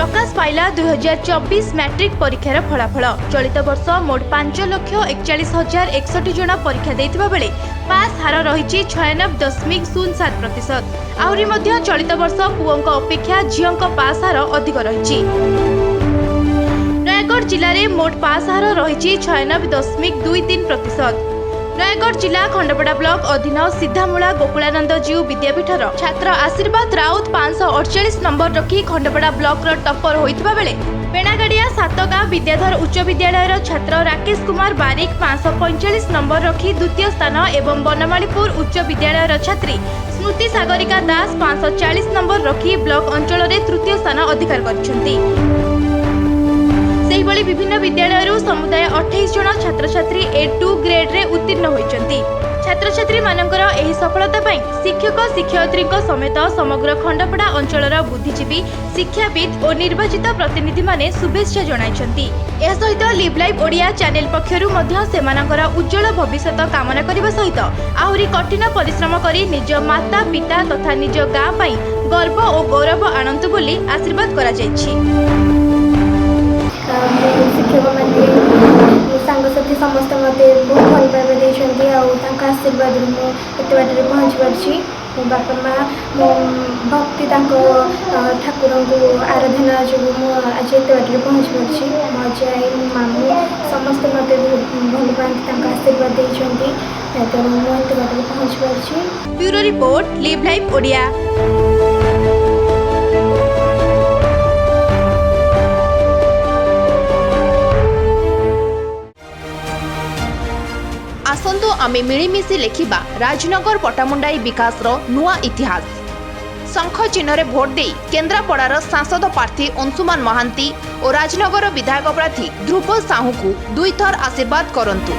प्रकाश पाइला 2024 matric परीक्षार फलाफल। चलित वर्ष मोट 5,41,61 जन परीक्षा देइथिबा बेले पास हार रही 96.07%। आहुरी मध्य चलित वर्ष पुओंक अपेक्षा झीओंक पास हार अधिक रही। नयगढ़ जिले में मोट पास हार रही 96.23%। नयगढ़ जिला खंडपड़ा ब्लॉक अधीन सीधामूला गोकुलानंद जीव विद्यापीठर छात्र आशीर्वाद राउत 548 नंबर रखी खंडपड़ा ब्लॉक टप्पर होइतिबा बेले पेणागाड़िया सातगाँ विद्याधर उच्च विद्यालयर छात्र राकेश कुमार बारिक 545 नंबर रखी द्वितीय स्थान एवं बनमालीपुर उच्च विद्यालयर छात्री स्मृति सागरिका दास 540 नंबर रखी ब्लॉक अंचल में तृतीय स्थान अधिकार करिसेंती। सेहिभଳି विभिन्न विद्यालय समुदाय 28 जन छात्र छात्री A2 ग्रेड रे उत्तीर्ण होइचंती। छात्र छात्री मानकर एही सफलता पई शिक्षक शिक्षयित्री समेत समग्र खंडपड़ा अंचलर बुद्धिजीवी शिक्षाविद और निर्वाचित प्रतिनिधि माने शुभेच्छा जणाइछंती। एहा सहित लिव लाइव ओडिया चैनल पक्षरु मध्य सेमानकर उज्जवल भविष्यत कामना करिबा सहित आहुरी कठिन परिश्रम करी निज माता पिता तथा निज गाँ पई गर्व और गौरव आनंतु बोली आशीर्वाद करा जायछि। शिक्षक मैंने सांगसाथी समस्त मत बहुत भल पाइबा देइछंती आशीर्वाद मुझे बाटर पहुँच पार्ची। मो बापा माँ मो भक्ति ठाकुर को आराधना जो आज एत बाटर पहुँच पार्ची। मो आई मो मामू समस्त मत भल पाती आशीर्वाद देइछंती तेणु मुझे बाटर पहुँच पार्ची। Bureau report live live Odia. आसंतु आमे मिलीमिशी लेखिबा राजनगर पटामुंडाई विकासर नुआ इतिहास। शंख चिन्ह भोट दे केन्द्रापड़ार सांसद प्रार्थी अंशुमान महांती और राजनगर विधायक प्रार्थी ध्रुव साहू को 2 थर आशीर्वाद करंतु।